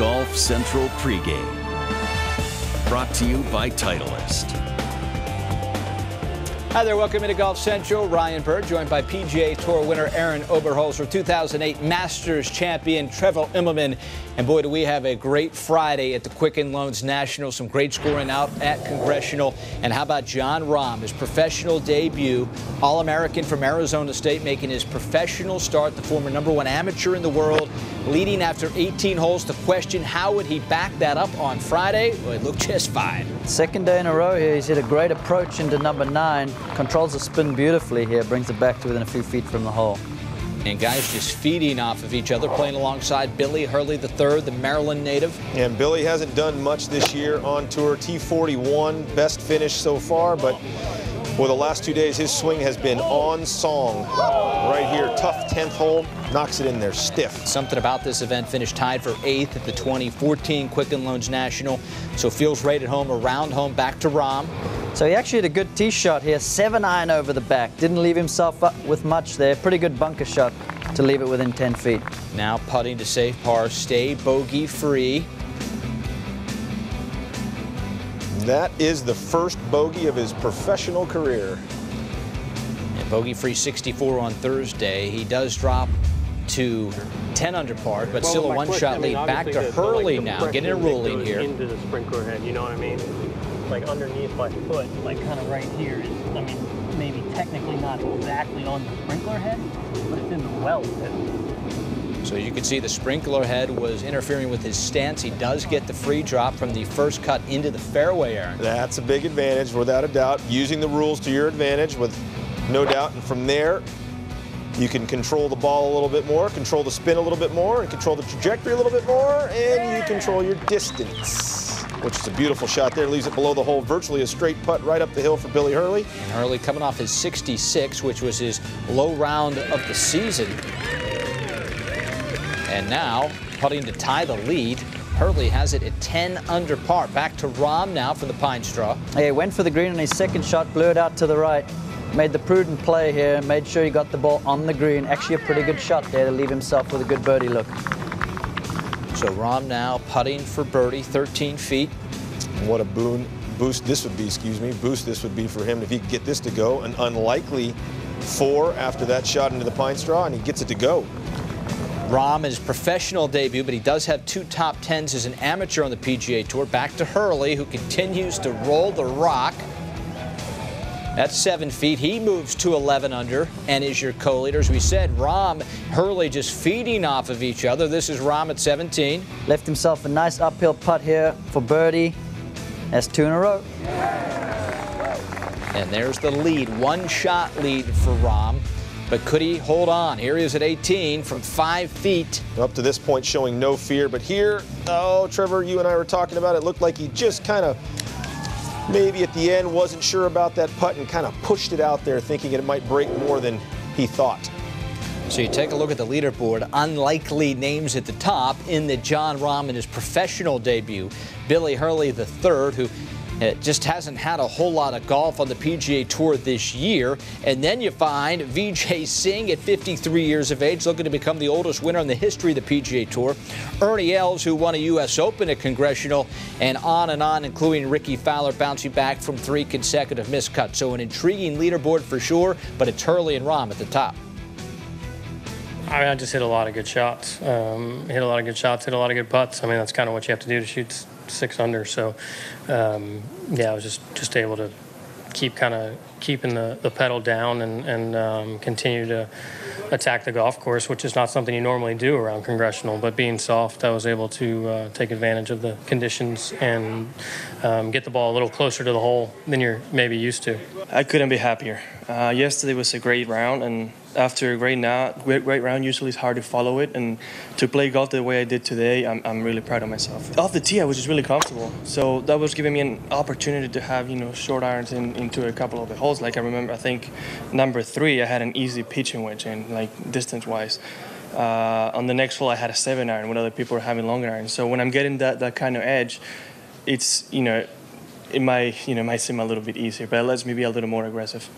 Golf Central pregame. Brought to you by Titleist. Hi there, welcome into Golf Central. Ryan Bird, joined by PGA Tour winner Aaron Oberholzer, 2008 Masters champion Trevor Immelman. And boy, do we have a great Friday at the Quicken Loans National. Some great scoring out at Congressional. And how about Jon Rahm, his professional debut, All-American from Arizona State, making his professional start, the former #1 amateur in the world, leading after 18 holes. The question, how would he back that up on Friday? Well, it looked just fine. Second day in a row here, he's hit a great approach into number 9. Controls the spin beautifully here, brings it back to within a few feet from the hole. And guys just feeding off of each other, playing alongside Billy Hurley III, the Maryland native. And Billy hasn't done much this year on tour. T41, best finish so far, but for the last 2 days, his swing has been on song. Right here, tough 10th hole, knocks it in there stiff. Something about this event, finished tied for 8th at the 2014 Quicken Loans National. So feels right at home, around home, back to Rahm. So he actually had a good tee shot here, 7-iron over the back. Didn't leave himself up with much there. Pretty good bunker shot to leave it within 10 feet. Now putting to safe par, stay bogey free. That is the first bogey of his professional career. And bogey free 64 on Thursday. He does drop to 10 under par, but still a one-shot lead. Back to Hurley now, getting a ruling here. Into the sprinkler head, you know what I mean? Like underneath my foot, like kind of right here is, I mean, maybe technically not exactly on the sprinkler head, but it's in the well pit. So you can see the sprinkler head was interfering with his stance. He does get the free drop from the first cut into the fairway, Aaron. That's a big advantage, without a doubt. Using the rules to your advantage, with no doubt. And from there, you can control the ball a little bit more, control the spin a little bit more, and control the trajectory a little bit more, and you control your distance, which is a beautiful shot there. Leaves it below the hole, virtually a straight putt right up the hill for Billy Hurley. And Hurley coming off his 66, which was his low round of the season. And now, putting to tie the lead, Hurley has it at 10 under par. Back to Rahm now for the Pine Straw. He went for the green on his second shot, blew it out to the right. Made the prudent play here, made sure he got the ball on the green. Actually a pretty good shot there to leave himself with a good birdie look. So Rahm now putting for birdie, 13 feet. What a boost this would be for him if he could get this to go. An unlikely 4 after that shot into the Pine Straw, and he gets it to go. Rahm, his professional debut, but he does have 2 top 10s as an amateur on the PGA Tour. Back to Hurley, who continues to roll the rock. That's 7 feet. He moves to 11 under and is your co-leader. As we said, Rahm, Hurley just feeding off of each other. This is Rahm at 17. Left himself a nice uphill putt here for birdie. That's 2 in a row. And there's the lead, 1-shot lead for Rahm. But could he hold on? Here he is at 18 from 5 feet. Up to this point showing no fear, but here, oh, Trevor, you and I were talking about it. Looked like he just kind of maybe at the end wasn't sure about that putt and kind of pushed it out there thinking it might break more than he thought. So you take a look at the leaderboard. Unlikely names at the top in the Jon Rahm in his professional debut. Billy Hurley III, who just hasn't had a whole lot of golf on the PGA Tour this year. And then you find Vijay Singh at 53 years of age, looking to become the oldest winner in the history of the PGA Tour. Ernie Els, who won a U.S. Open at Congressional, and on, including Ricky Fowler bouncing back from 3 consecutive miscuts. So an intriguing leaderboard for sure, but it's Hurley and Rahm at the top. I mean, I just hit a lot of good shots. Hit a lot of good shots, hit a lot of good putts. I mean, that's kind of what you have to do to shoot 6 under. So, yeah, I was just able to keeping the pedal down and continue to attack the golf course, which is not something you normally do around Congressional. But being soft, I was able to take advantage of the conditions and get the ball a little closer to the hole than you're maybe used to. I couldn't be happier. Yesterday was a great round, and after a great round, usually it's hard to follow it. And to play golf the way I did today, I'm really proud of myself. Off the tee, I was just really comfortable. So that was giving me an opportunity to have, short irons into a couple of the holes. Like I remember, I think number 3, I had an easy pitching wedge in, like distance-wise. On the next hole, I had a 7-iron when other people were having longer irons. So when I'm getting that kind of edge, it's, it might seem a little bit easier, but it lets me be a little more aggressive.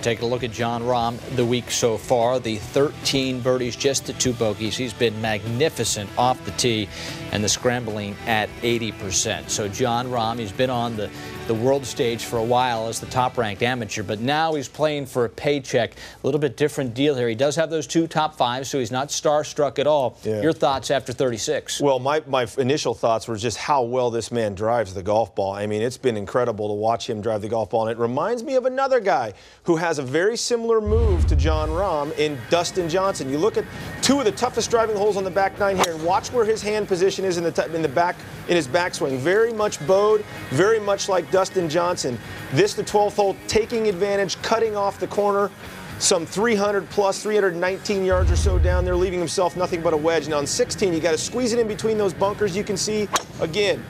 take a look at Jon Rahm the week so far. The 13 birdies, just the 2 bogeys. He's been magnificent off the tee, and the scrambling at 80%. So Jon Rahm, he's been on the world stage for a while as the top-ranked amateur, but now he's playing for a paycheck. A little bit different deal here. He does have those 2 top 5s, so he's not starstruck at all. Yeah. Your thoughts after 36? Well, my initial thoughts were just how well this man drives the golf ball. I mean, it's been incredible to watch him drive the golf ball, and it reminds me of another guy who has a very similar move to Jon Rahm in Dustin Johnson. You look at 2 of the toughest driving holes on the back 9 here, and watch where his hand position is in his backswing. Very much bowed, very much like Dustin Johnson. This, the 12th hole, taking advantage, cutting off the corner, some 300 plus, 319 yards or so down there, leaving himself nothing but a wedge. Now on 16, you got to squeeze it in between those bunkers. You can see, again,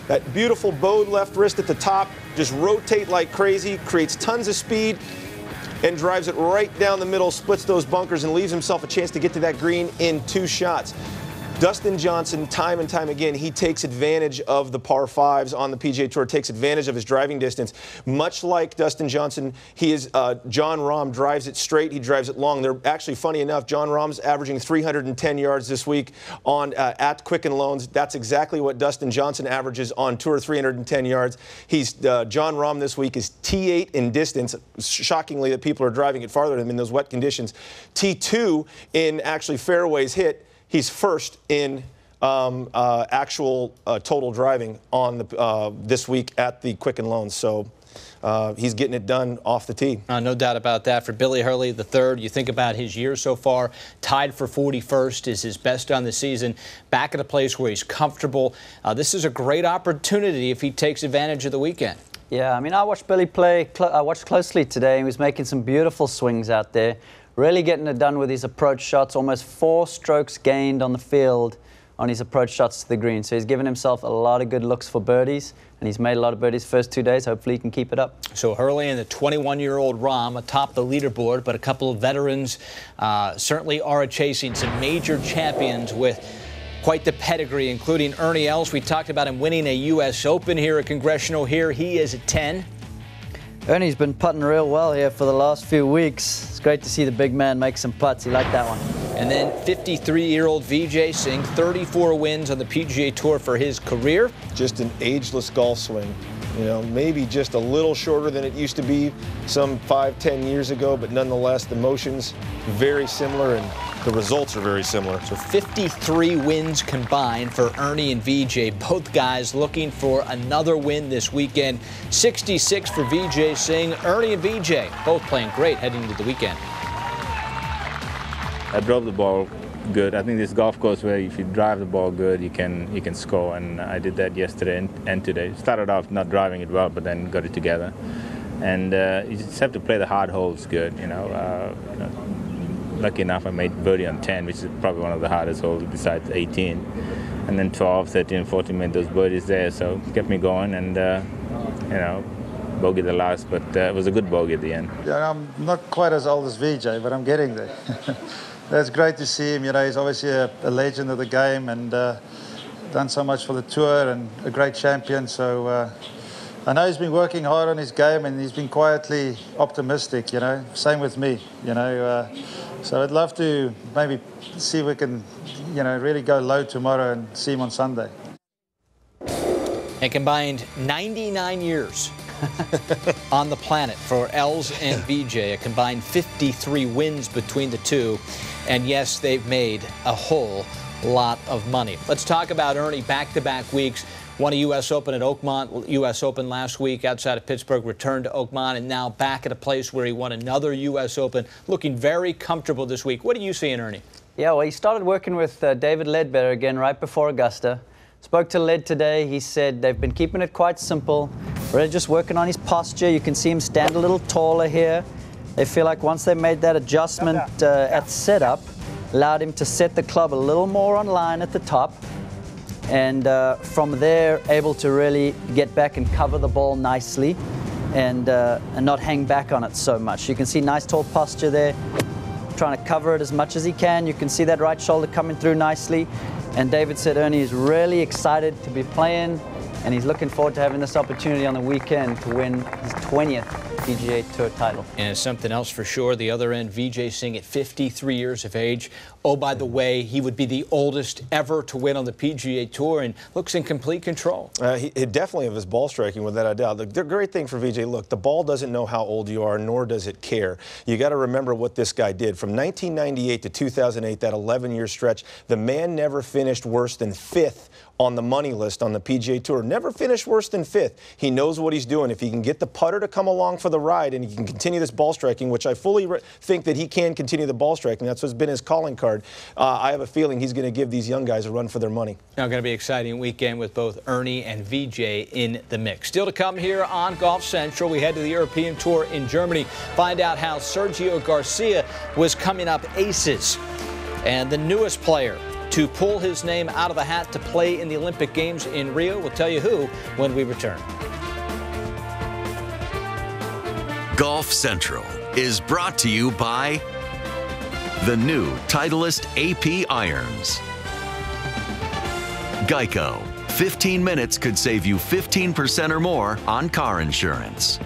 that beautiful bowed left wrist at the top, just rotate like crazy, creates tons of speed, and drives it right down the middle, splits those bunkers, and leaves himself a chance to get to that green in 2 shots. Dustin Johnson, time and time again, he takes advantage of the par 5s on the PGA Tour, takes advantage of his driving distance. Much like Dustin Johnson, Jon Rahm drives it straight, he drives it long. They're actually, funny enough, Jon Rahm's averaging 310 yards this week at Quicken Loans. That's exactly what Dustin Johnson averages on tour, 310 yards. Jon Rahm this week is T8 in distance. Shockingly that people are driving it farther than him in those wet conditions. T2 in actually fairways hit. He's first in actual total driving on this week at the Quicken Loans. So he's getting it done off the tee. No doubt about that. For Billy Hurley III, you think about his year so far, tied for 41st, is his best on the season, back at a place where he's comfortable. This is a great opportunity if he takes advantage of the weekend. Yeah, I mean, I watched Billy play. I watched closely today. He was making some beautiful swings out there. Really getting it done with his approach shots, almost 4 strokes gained on the field on his approach shots to the green. So he's given himself a lot of good looks for birdies, and he's made a lot of birdies first 2 days. Hopefully he can keep it up. So Hurley and the 21-year-old Rahm atop the leaderboard, but a couple of veterans certainly are chasing some major champions with quite the pedigree, including Ernie Els. We talked about him winning a U.S. Open here at Congressional. Here he is at 10. Ernie's been putting real well here for the last few weeks. It's great to see the big man make some putts. He liked that one. And then 53-year-old Vijay Singh, 34 wins on the PGA Tour for his career. Just an ageless golf swing. You know, maybe just a little shorter than it used to be some 5-10 years ago, but nonetheless, the motion's very similar and the results are very similar. So 53 wins combined for Ernie and Vijay. Both guys looking for another win this weekend. 66 for Vijay Singh. Ernie and Vijay both playing great heading into the weekend. I drove the ball good. I think this golf course where if you drive the ball good, you can score, and I did that yesterday and today. Started off not driving it well, but then got it together. And you just have to play the hard holes good, you know. Lucky enough, I made birdie on 10, which is probably one of the hardest holes besides 18. And then 12, 13, 14 made those birdies there, so kept me going, and you know, bogey the last, but it was a good bogey at the end. Yeah, I'm not quite as old as Vijay, but I'm getting there. It's great to see him. You know, he's obviously a legend of the game and done so much for the tour and a great champion. So I know he's been working hard on his game and he's been quietly optimistic, you know. Same with me, you know. So I'd love to maybe see if we can, you know, really go low tomorrow and see him on Sunday. And combined 99 years on the planet for Els and Vijay, a combined 53 wins between the two. And yes, they've made a whole lot of money. Let's talk about Ernie. Back-to-back weeks. Won a U.S. Open at Oakmont, U.S. Open last week outside of Pittsburgh, returned to Oakmont, and now back at a place where he won another U.S. Open, looking very comfortable this week. What do you see in Ernie? Yeah, well, he started working with David Ledbetter again right before Augusta. Spoke to Led today. He said they've been keeping it quite simple. Really just working on his posture. You can see him stand a little taller here. They feel like once they made that adjustment at setup, allowed him to set the club a little more on line at the top. And from there, able to really get back and cover the ball nicely and not hang back on it so much. You can see nice tall posture there, trying to cover it as much as he can. You can see that right shoulder coming through nicely. And David said Ernie is really excited to be playing, and he's looking forward to having this opportunity on the weekend to win his 20th PGA Tour title. And something else for sure, the other end, Vijay Singh at 53 years of age. Oh, by the way, he would be the oldest ever to win on the PGA Tour and looks in complete control. He definitely of his ball striking, without a doubt. The great thing for Vijay, look, the ball doesn't know how old you are, nor does it care. You got to remember what this guy did. From 1998 to 2008, that 11-year stretch, the man never finished worse than 5th on the money list on the PGA Tour. Never finished worse than 5th. He knows what he's doing. If he can get the putter to come along for the ride and he can continue this ball striking, which I fully think that he can continue the ball striking, that's what's been his calling card, I have a feeling he's going to give these young guys a run for their money. Now, going to be an exciting weekend with both Ernie and Vijay in the mix. Still to come here on Golf Central, we head to the European Tour in Germany, find out how Sergio Garcia was coming up aces. And the newest player to pull his name out of the hat to play in the Olympic Games in Rio. We'll tell you who when we return. Golf Central is brought to you by the new Titleist AP irons. Geico. 15 minutes could save you 15% or more on car insurance.